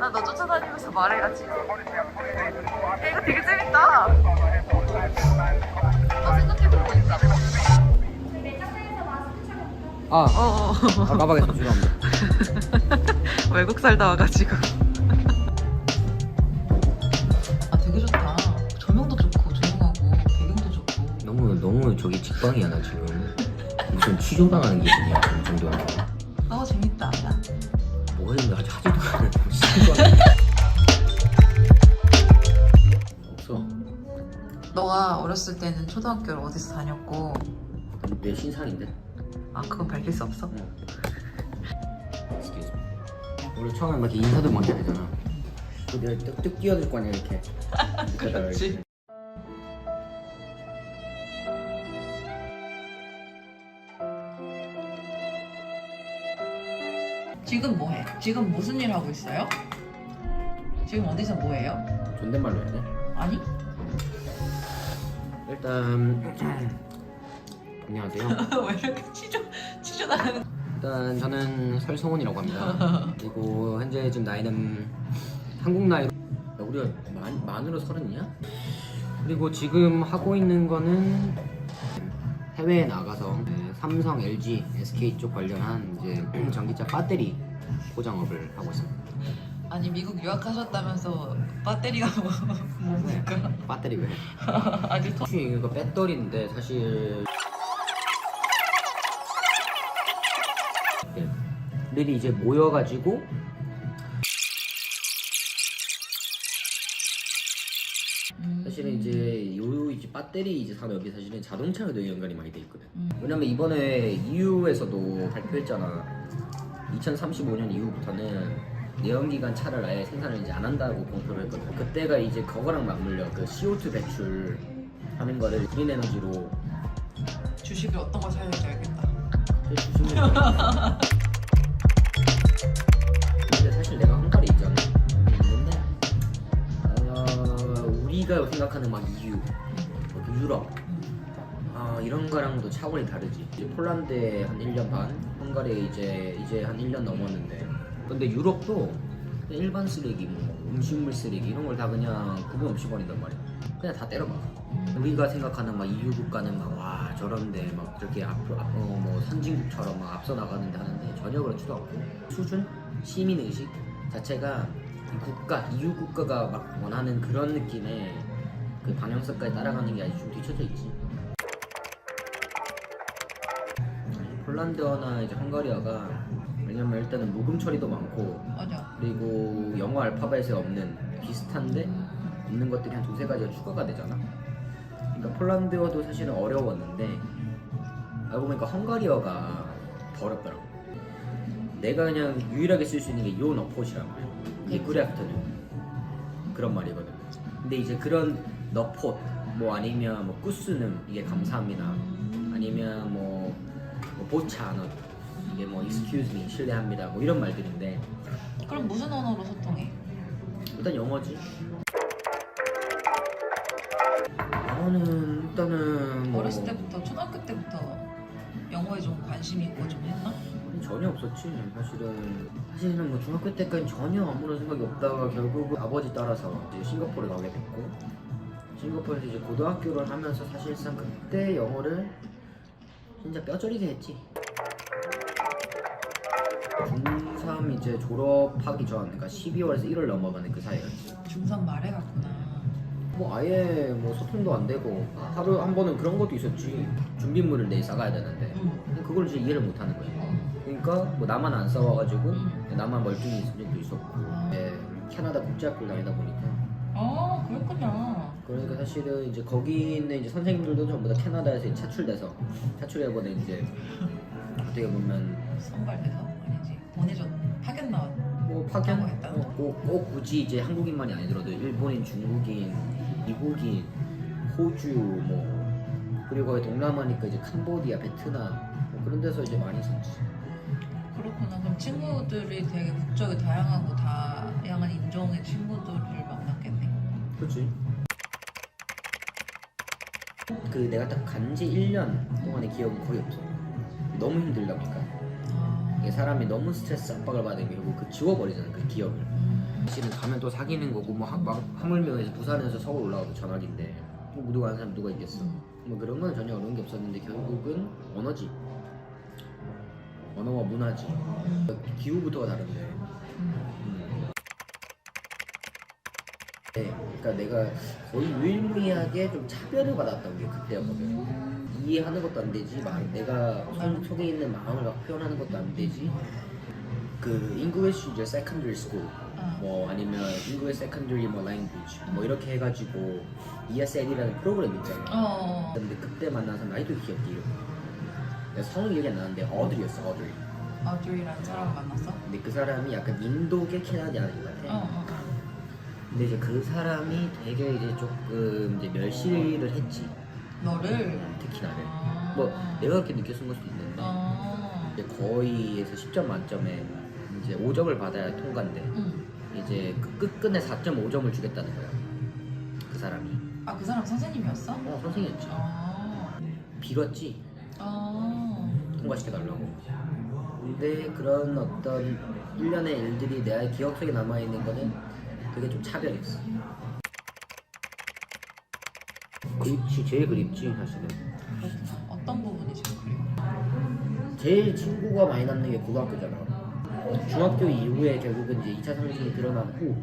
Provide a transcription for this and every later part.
나 너 쫓아다니면서 말해야지. 야, 이거 되게 재밌다. 너 생각해보고 있니? 깜빡했어. 죄송합니다. 외국 살다 와가지고. 아, 되게 좋다. 조명도 좋고 조용하고 배경도 좋고. 너무 저기 직방이야 나 지금. 무슨 취조당하는 기분이야 이 정도면. 아, 재밌다. 뭐 했는데 아직 하지도 않았는데 신기하네. 없어. 너가 어렸을 때는 초등학교를 어디서 다녔고? 내 신상인데? 아, 그건 밝힐 수 없어? Excuse me. 우리 처음에 막 이렇게 인사도 막 해야 되잖아. 또 내가 뚝뚝 뛰어들 거 아니야 이렇게. 그렇지. 지금 뭐해? 지금 무슨 일 하고 있어요? 지금 어디서 뭐해요? 존댓말로 해야 돼? 아니? 일단 안녕하세요. 왜 이렇게 치저나가는? 일단 저는 설성훈이라고 합니다. 그리고 현재 지금 나이는 한국 나이로 우리가 만으로 30이냐? 그리고 지금 하고 있는 거는 해외에 나가서 삼성, LG, SK 쪽 관련한 이제 전기차 배터리 포장업을 하고 있습니다. 아니, 미국 유학하셨다면서 배터리가 뭡니까? 배터리 왜? 아직 더. 혹시 이거 배터리인데 사실 들이 이제 모여가지고 사실은 이제 요 이제 배터리 이제 산업이 사실은 자동차와도 연관이 많이 돼 있거든. 왜냐면 이번에 EU에서도 발표했잖아. 2035년 이후부터는 내연기관 차를 아예 생산을 이제 안 한다고 공표를 했거든. 그때가 이제 그거랑 맞물려 그 CO2 배출하는 거를 그린 에너지로 주식을 어떤 걸 사야 될지 알겠다. 주시면 근데 사실 내가 헝가리 있잖아. 있는데 우리가 생각하는 막 EU, 유럽 이런 거랑도 차원이 다르지. 이제 폴란드에 한 1년 반, 헝가리에 이제 한 1년 넘었는데 근데 유럽도 그냥 일반 쓰레기, 뭐 음식물 쓰레기 이런 걸 다 그냥 구분 없이 버린단 말이야. 그냥 다 때려박아. 우리가 생각하는 막 EU 국가는 막 와 저런데 막 저렇게 뭐 선진국처럼 막 앞서 나가는데 하는데 전혀 그렇지도 않고 수준, 시민 의식 자체가 EU 국가가 막 원하는 그런 느낌의 그 방향성까지 따라가는 게 아직 좀 뒤쳐져 있지. 폴란드어나 이제 헝가리어가 왜냐면 일단은 모금 처리도 많고 맞아. 그리고 영어 알파벳에 없는 비슷한데 없는 것들이 한 두세 가지가 추가가 되잖아. 그러니까 폴란드어도 사실은 어려웠는데 알고 보니까 헝가리어가 더 어렵더라고. 내가 그냥 유일하게 쓸 수 있는 게 요 너폿이란 말이야. 이게 구레아프터는 그런 말이거든. 근데 이제 그런 너폿 뭐 아니면 뭐 꾸스는 이게 감사합니다. 아니면 뭐 보차너 이게 뭐 excuse me 실례합니다 뭐 이런 말들인데 그럼 무슨 언어로 소통해? 일단 영어지. 영어는 일단은 뭐 어렸을 때부터 초등학교 때부터 영어에 좀 관심이 있고 좀 했나? 전혀 없었지. 사실은 뭐 중학교 때까지 전혀 아무런 생각이 없다가 결국은 아버지 따라서 이제 싱가포르에 가게 됐고 싱가포르에서 이제 고등학교를 하면서 사실상 그때 영어를 진짜 뼈저리게 했지. 중3 이제 졸업하기 전, 그러니까 12월에서 1월 넘어가는 그 사이였지. 중3 말해 갔구나. 뭐 아예 뭐 소통도 안 되고 하루 한 번은 그런 것도 있었지. 준비물을 내일 싸가야 되는데 그걸 이제 이해를 못 하는 거야. 그러니까 뭐 나만 안 싸워가지고 나만 멀뚱히 있을 적도 있었고 캐나다 국제학교를 다니다 보니까 아, 그랬구나. 그러니까 사실은 이제 거기 있는 이제 선생님들도 전부 다 캐나다에서 차출해보낸 이제 어떻게 보면 선발돼서 아니지. 파견 나왔. 뭐 파견 했다. 꼭 굳이 이제 한국인만이 아니더라도 일본인, 중국인, 미국인, 호주 뭐 그리고 거기 동남아니까 이제 캄보디아, 베트남 뭐 그런 데서 이제 많이 썼지. 그렇구나. 그럼 친구들이 되게 국적이 다양하고 다양한 인종의 친구들을 만났겠네. 그렇지. 그 내가 딱 간지 1년 동안의 기억은 거의 없어. 너무 힘들다 보니까 이게 사람이 너무 스트레스 압박을 받으면 결국 그 지워버리잖아 그 기억을. 사실은 가면 또 사귀는 거고 뭐 하물며에서 부산에서 서울 올라와도 전화기인데 뭐 무도 가는 사람 누가 있겠어. 뭐 그런 건 전혀 어려운 게 없었는데 결국은 언어지. 언어와 문화지. 기후부터가 다른데. 네, 그러니까 내가 거의 유일무이하게 좀 차별을 받았던 게 그때였거든. 이해하는 것도 안 되지, 내가 속에 있는 마음을 막 표현하는 것도 안 되지. 그 English 이제 secondary school, 뭐 아니면 English secondary 뭐 language, 뭐 이렇게 해가지고 ESL이라는 프로그램 있잖아. 근데 그때 만난 사람 나이도 기억해 이름. 내가 성이 기억이 안 나는데 어드리였어, 어드리. 어드리라는 사람을 만났어? 근데 그 사람이 약간 인도계 캐나디아인 것 같아. 근데 이제 그 사람이 되게 이제 조금 이제 멸시를 했지. 너를? 특히 나를. 뭐 내가 그렇게 느꼈을 수도 있는데 이제 거의에서 10점 만점에 이제 5점을 받아야 통과인데 이제 그 끝끝내 4.5점을 주겠다는 거야. 그 사람이. 아, 그 사람 선생님이었어? 선생이었지. 빌었지. 통과시켜달라고. 근데 그런 어떤 일련의 일들이 내 기억 속에 남아있는 거는 그게 좀 차별이었어. 그립지, 제일 그립지 사실은. 어떤 부분이 제일 그리워? 제일 친구가 많이 남는 게 고등학교잖아. 중학교 이후에 결국은 이제 2차 성적이 드러난 후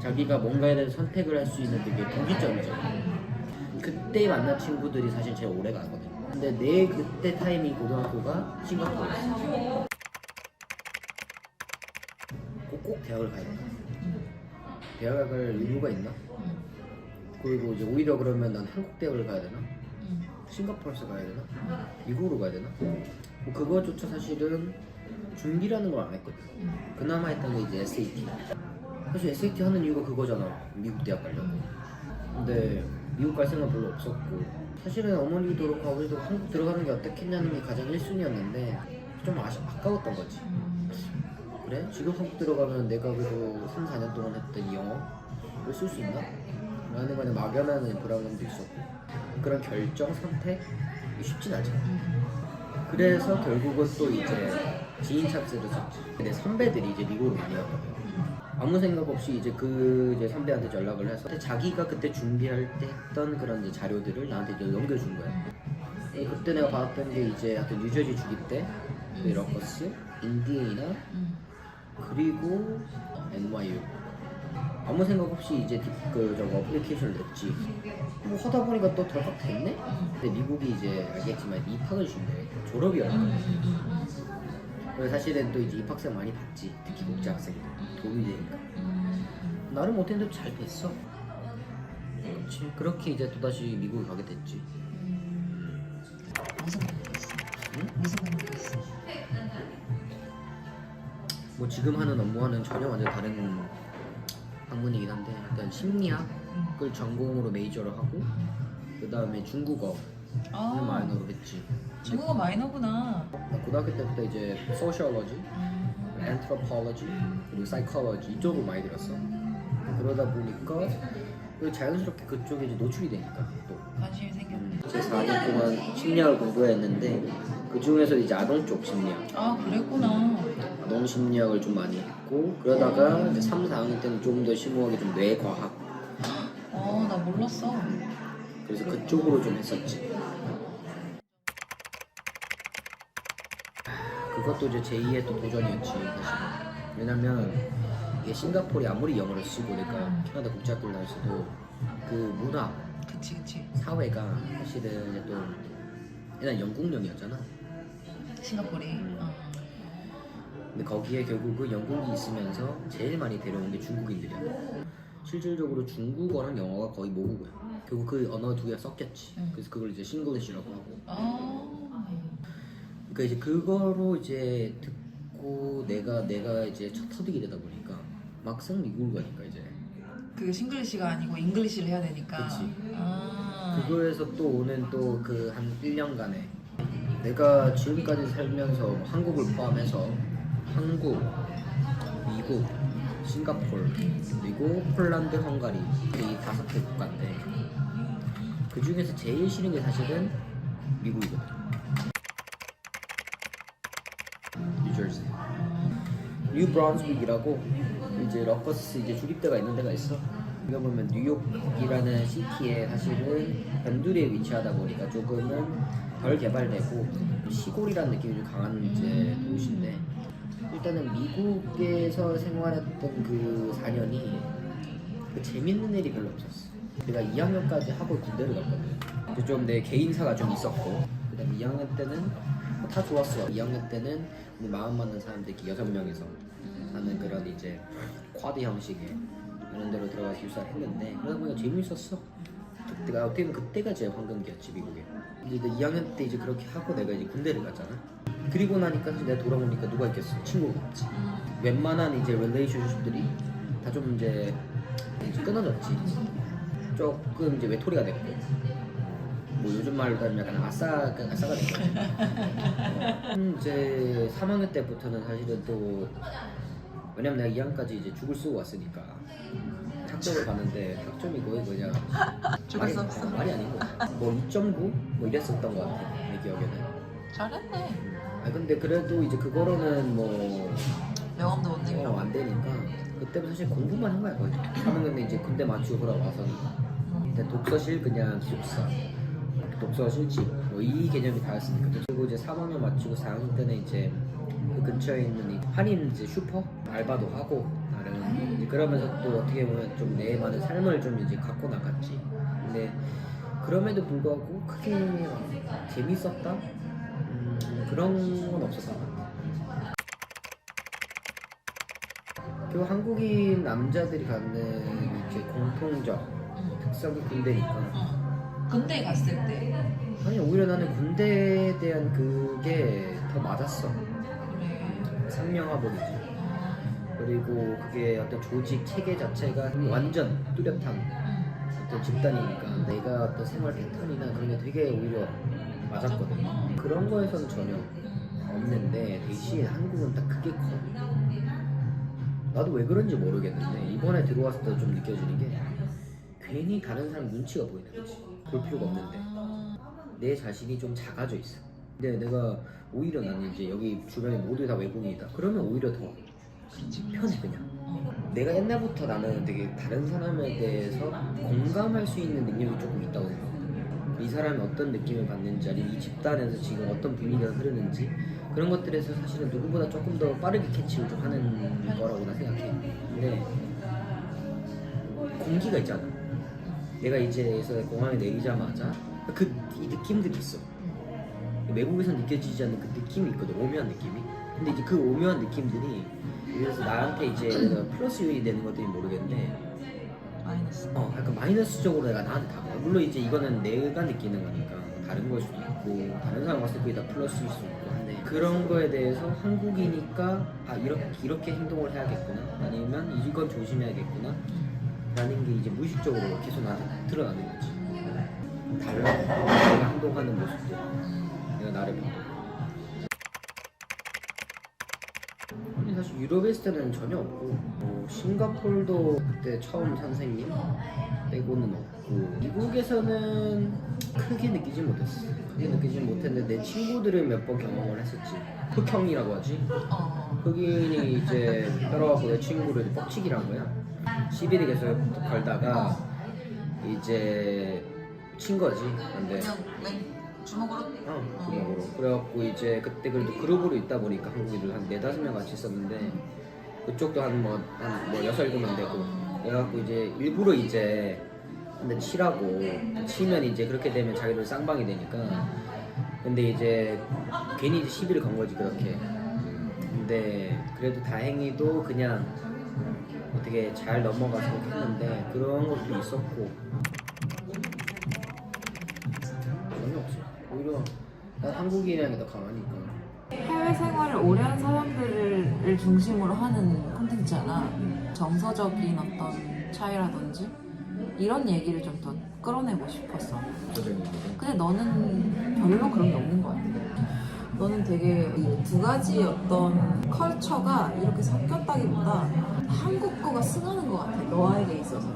자기가 뭔가에 대해서 선택을 할 수 있는 되게 분기점이잖아. 그때 만난 친구들이 사실 제일 오래 가거든. 근데 내 그때 타이밍 고등학교가 싱가포르였어. 꼭 대학을 가야 돼. 대학을 이유가 있나? 그리고 이제 오히려 그러면 난 한국 대학을 가야 되나? 싱가포르에서 가야 되나? 미국으로 가야 되나? 뭐 그거조차 사실은 준비라는 걸 안 했거든. 그나마 했던 게 이제 SAT. 사실 SAT 하는 이유가 그거잖아. 미국 대학 가려고. 근데 미국 갈 생각 별로 없었고 사실은 어머니도 그렇고 아버지도 한국 들어가는 게 어떻겠냐는 게 가장 1순위였는데 좀 아까웠던 거지. 그래? 지금 한국 들어가면 내가 그래도 3, 4년 동안 했던 이 영어를 쓸 수 있나? 라는 거는 막연한 불안감도 있었고 그런 결정, 선택이 쉽진 않잖아. 그래서 결국은 또 이제 지인 찬스를 썼지. 내 선배들이 이제 미국으로 많이 갔거든. 아무 생각 없이 이제 이제 선배한테 연락을 해서 자기가 그때 준비할 때 했던 그런 이제 자료들을 나한테 이제 넘겨준 거야. 그때 내가 받았던 게 이제 하여튼 뉴저지 주기 때 그 러커스, 인디애나 그리고 NYU. 아무 생각 없이 이제 저거 어플리케이션을 냈지. 뭐 하다 보니까 또 덜컥 됐네? 근데 미국이 이제 알겠지만 입학을 준대. 졸업이었거든. 그래서 사실은 또 이제 입학생 많이 받지. 특히 국제 학생들. 도움이 되니까. 나를 못했는데 잘 됐어. 그렇지. 그렇게 이제 또다시 미국에 가게 됐지. 무슨 공부했어? 응? 무슨 공부했어? 뭐 지금 하는 업무와는 전혀 완전 다른 학문이긴 한데 일단 심리학을 전공으로 메이저로 하고 그 다음에 중국어를 마이너로 했지. 중국어 마이너구나. 나 고등학교 때부터 이제 소시올로지, anthropology, 그리고 psychology 이쪽으로 많이 들었어. 그러다 보니까 자연스럽게 그쪽에 이제 노출이 되니까 또 관심이 생겼네. 제 4년 동안 심리학을 공부했는데 그 중에서 이제 아동 쪽 심리학, 아, 그랬구나. 아동 심리학을 좀 많이 했고 그러다가 이제 3, 4학년 때는 좀 더 심오하게 좀 뇌과학. 나 몰랐어. 그래서 그쪽으로 좀 했었지. 그것도 이제 제2의 또 도전이었지 사실. 왜냐면 이게 싱가포르이 아무리 영어를 쓰고 내가 캐나다 국제학교를 다녔어도 그 문화, 그치. 사회가 사실은 이제 또 일단 영국령이었잖아. 싱가포르이. 근데 거기에 결국은 영국이 있으면서 제일 많이 데려온 게 중국인들이야. 실질적으로 중국어랑 영어가 거의 모국어야. 결국 그 언어 두 개가 섞였지. 그래서 그걸 이제 싱글리시라고 하고. 그러니까 이제 그거로 이제 듣고 내가 이제 첫 터득이 되다 보니까 막상 미국을 가니까 이제 그 싱글리시가 아니고 잉글리시를 해야 되니까. 그치. 그거에서 또 오는 또 그 한 1년간에 내가 지금까지 살면서 한국을 포함해서 한국, 미국, 싱가포르, 그리고 폴란드, 헝가리 이 5개 국가인데 그 중에서 제일 싫은 게 사실은 미국이거든. 뉴저지, 뉴브런스윅이라고 이제 러커스 이제 주립대가 있는 데가 있어. 이거 보면 뉴욕이라는 시티에 사실은 변두리에 위치하다 보니까 조금은 덜 개발되고 시골이라는 느낌이 좀 강한 이제 도시인데, 일단은 미국에서 생활했던 그 4년이 그 재밌는 일이 별로 없었어. 내가 2학년까지 하고 군대를 갔거든. 좀 내 개인사가 좀 있었고, 그다음에 2학년 때는 뭐다 좋았어. 2학년 때는 마음 맞는 사람들이 6명이서 하는 그런 이제 쿼드 형식의 이런 데로 들어가서 기숙사를 했는데, 그러다 보니까 재밌었어. 그때가 어떻게 보면 그때가 제일 황금기였지, 미국에. 이제 2학년 때 이제 그렇게 하고 내가 이제 군대를 갔잖아. 그리고 나니까 사실 내가 돌아오니까 누가 있겠어? 친구가 없지. 웬만한 이제 릴레이션십들이 다 좀 이제 끊어졌지. 조금 이제 외톨이가 됐고, 뭐 요즘 말로 하면 약간 아싸가 된 거지. 이제 3학년 때부터는 사실은 또, 왜냐면 내가 2학년까지 이제 죽을 쓰고 왔으니까 학점을 봤는데 학점이 거의 그냥 죽을 수 없어. 말이 아닌 거야. 뭐 2.9? 뭐 이랬었던 것 같아, 내 기억에는. 잘했네. 아 근데 그래도 이제 그거로는 뭐 명함도 못 내밀어. 안 되니까 그때부터 사실 공부만 한 거야 거의. 3학년 때 이제 군대 맞추고 돌아와서 근데 독서실 그냥 기숙사, 독서 실집 뭐 이 개념이 다였으니까. 그리고 이제 3학년 맞추고 4학년 때는 이제 그 근처에 있는 이 한인 이제 슈퍼 알바도 하고 나름 이제 그러면서 또 어떻게 보면 좀 내 많은 삶을 좀 이제 갖고 나갔지. 근데 그럼에도 불구하고 크게 재밌었다? 그런 건 없었던 것 같아. 그 한국인 남자들이 갖는 이제 공통적 특성이 군대니까. 군대 갔을 때. 아니 오히려 나는 군대에 대한 그게 더 맞았어. 그래. 상명하복이지. 그리고 그게 어떤 조직 체계 자체가 완전 뚜렷한 어떤 집단이니까 내가 어떤 생활 패턴이나 그런 게 되게 오히려 맞았거든. 그런 거에서는 전혀 없는데 대신 한국은 딱 그게 커. 나도 왜 그런지 모르겠는데 이번에 들어왔을 때 좀 느껴지는 게 괜히 다른 사람 눈치가 보이는 거지. 볼 필요가 없는데 내 자신이 좀 작아져 있어. 근데 내가 오히려 나는 이제 여기 주변에 모두 다 외국인이다 그러면 오히려 더 편해 그냥. 내가 옛날부터 나는 되게 다른 사람에 대해서 공감할 수 있는 능력이 조금 있다고 생각해. 이 사람이 어떤 느낌을 받는지, 아니면 이 집단에서 지금 어떤 분위기가 흐르는지 그런 것들에서 사실은 누구보다 조금 더 빠르게 캐치를 좀 하는 거라고 나 생각해. 근데 공기가 있잖아. 내가 이제 공항에 내리자마자 이 느낌들이 있어. 외국에서 느껴지지 않는 그 느낌이 있거든. 오묘한 느낌이. 근데 이제 그 오묘한 느낌들이 그래서 나한테 이제 플러스 요인이 되는 것들이 모르겠는데 마이너스. 약간 마이너스적으로 내가 나한테 다가와. 물론 이제 이거는 내가 느끼는 거니까 다른 걸 수도 있고 다른 사람 봤을 때 그게 다 플러스일 수도 있고 한데, 그런 거에 대해서 한국이니까 이렇게 행동을 해야겠구나, 아니면 이건 조심해야겠구나 라는 게 이제 무의식적으로 계속 나한테 드러나는 거지. 달라. 내가 행동하는 모습도 내가 나를 봐. 아니 사실 유럽에 있을 때는 전혀 없고, 싱가포르도 그때 처음 선생님 빼고는 없고, 미국에서는 크게 느끼지 못했어. 크게 느끼지 못했는데 내 친구들은 몇 번 경험을 했었지. 흑형이라고 하지. 흑인이 이제 따라와서 내 친구를 뻑치기란 거야. 시비를 계속 걸다가 이제 친 거지. 근데 그냥 주먹으로? 주먹으로. 그래갖고 이제 그때 그래도 그룹으로 있다 보니까 한국인들 한 4-5명 같이 있었는데 그쪽도 한 6-7명 되고, 그래갖고 이제 일부러 이제 근데 치라고 치면 이제 그렇게 되면 자기들 쌍방이 되니까, 근데 이제 괜히 이제 시비를 건 거지 그렇게. 근데 그래도 다행히도 그냥 어떻게 잘 넘어가서 했는데 그런 것도 있었고 전혀 없어. 오히려 난 한국인이랑 더 강하니까. 해외 생활을 오래 한 사람들을 중심으로 하는 콘텐츠잖아. 정서적인 어떤 차이라든지 이런 얘기를 좀 더 끌어내고 싶었어. 근데 너는 별로 그런 게 없는 것 같아. 너는 되게 이 두 가지 어떤 컬처가 이렇게 섞였다기보다 한국 거가 승하는 것 같아, 너에게 있어서.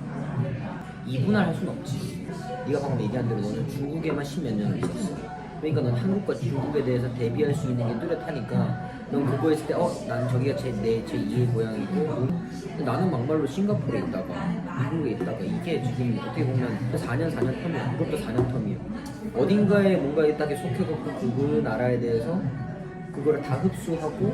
이분할할 수는 없지. 네가 방금 얘기한 대로 너는 중국에만 10몇 년을 있었어. 그러니까 넌 한국과 중국에 대해서 대비할 수 있는 게 뚜렷하니까 넌 그거 했을 때 난 저기가 제 2의 고향이고 근데 나는 막말로 싱가포르에 있다가 미국에 있다가 이게 지금 어떻게 보면 4년 텀이야. 유럽도 4년 텀이야. 어딘가에 뭔가 딱 속해갖고 그 나라에 대해서 그거를 다 흡수하고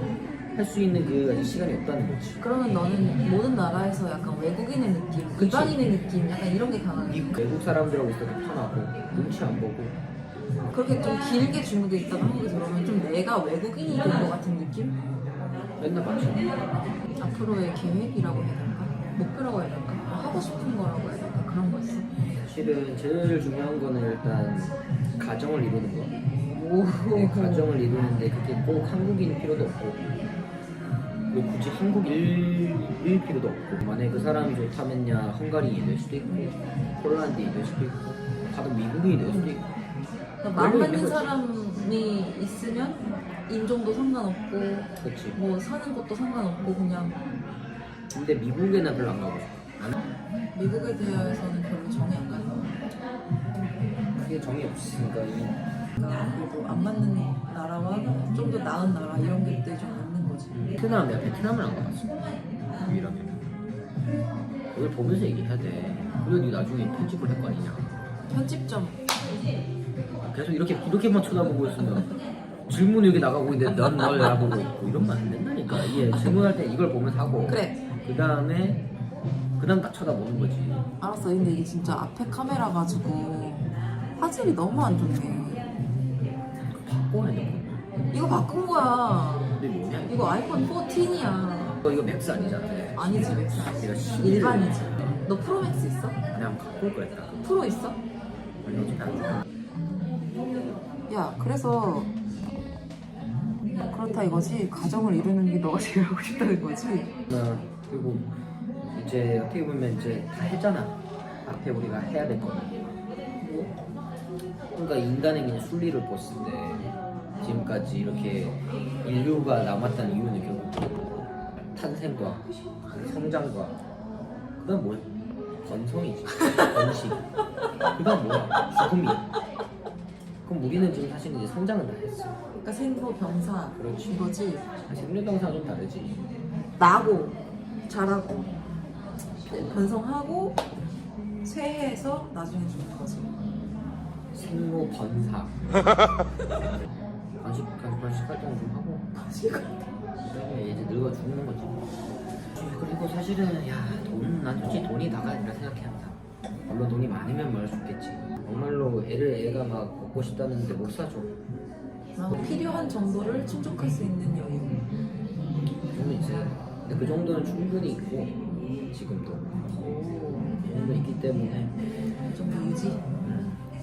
할 수 있는 그 시간이 없다는 거지. 그러면 너는 모든 나라에서 약간 외국인의 느낌, 그치. 이방인의 느낌, 약간 이런 게 강하게. 외국 사람들하고 있어도 편하고 눈치 안 보고 그렇게 좀 길게 주무게 있다가 한국에 들어오면 좀 내가 외국인이 된 것 같은 느낌? 맨날 맞죠. 앞으로의 계획이라고 해야 될까? 목표라고 해야 될까? 하고 싶은 거라고 해야 될까? 그런 거 있어? 사실은 제일 중요한 거는 일단 가정을 이루는 거. 오, 네, 가정을 이루는데 그게 꼭 한국인 필요도 없고 뭐 굳이 한국일 필요도 없고 만약에 그 사람이 좋다면야 헝가리인이 될 수도 있고 폴란드인이 될 수도 있고 가도 미국인이 될 수도 있고 그러니까 맘 맞는 사람이 있으면 인종도 상관없고 그렇지. 뭐 사는 것도 상관없고 그냥 근데 미국에는 별로 안 가고 싶어. 나는 미국에 대해서는 별로 정이 안 가는 거 같아. 크게 정이 없으니까 그리고 안 맞는 나라와 좀 더 나은 나라 이런 게 좀 있는 거지. 베트남이야. 베트남을 안 가봤어. 유일하게. 이걸 보면서 얘기해야 돼. 그리고 니 나중에 편집을 할 거 아니냐. 편집점 계속 이렇게만 쳐다보고 있으면 질문이 여기 나가고 있는데 넌 널 알아보고 있고 이러면 안 된다니까. 이게 질문할 때 이걸 보면서 하고 그래. 그 다음에 딱 쳐다보는 거지. 알았어. 근데 이게 진짜 앞에 카메라 가지고 화질이 너무 안 좋네. 바꿔야 돼. 이거 바꾼 거야. 근데 뭐냐? 이거 아이폰 14이야. 이거 맥스 아니잖아. 아니지 맥스 아니지. 내가 11을 일반이지. 너 프로맥스 있어? 그냥 갖고 올 거랬다. 프로 있어? 아니 나 야 그래서 그렇다 이거지. 가정을 이루는 게 너가 제일 하고 싶다는 거지. 그리고 이제 어떻게 보면 이제 다 했잖아. 앞에 우리가 해야 될 거는. 그러니까 인간에게 순리를 봤을 때 지금까지 이렇게 인류가 남았다는 이유는 결국 탄생과 성장과 그다음 뭐야? 건성이지. 건식. 그다음 뭐야? 죽음이야. 그럼 우리는 지금 사실 이제 성장은 다 했어. 그러니까 생로 병사 그렇지. 이거지. 생리병사는 좀 다르지. 나고 자라고 번성하고 쇠해서 나중에 죽는 거지. 생로 번사. 간식 활동을 좀 하고. 그다음에 이제 늙어 죽는 거지. 그리고 사실은 난 솔직히 돈이 다가 아니라 생각해야 물론 돈이 많으면 뭐 할 수 있겠지. 정말로 애가 막 먹고 싶다는데 못 사줘. 필요한 정도를 충족할 수 있는 여유. 그 정도 이제 근데 그 정도는 충분히 있고 지금도 그 정도 있기 때문에 그 정도 유지.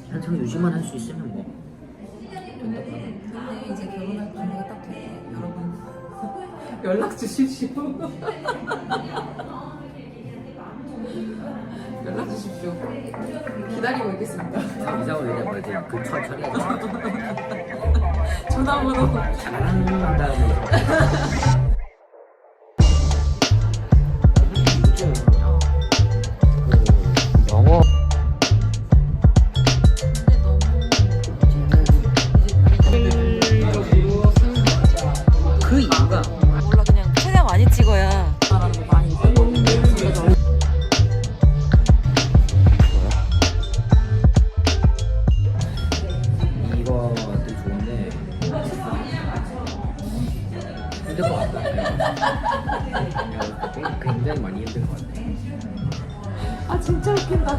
한창 유지만 할 수 있으면 뭐 된다고 하나. 근데 이제 결혼할 준비가 딱 돼. 여러분 연락 주십시오. 연락 주십시오. 기다리고 있겠습니다. 이상을 얘기해 뭐지? 그 처리하자. 전화번호. 잘한 다음에. 영어. 그 이유가 몰라 그냥 최대한 많이 찍어야 사람도 많이 보고 이거도 좋은데 힘들 것 같다. 굉장히 많이 힘들 것 같아. 아 진짜 웃긴다.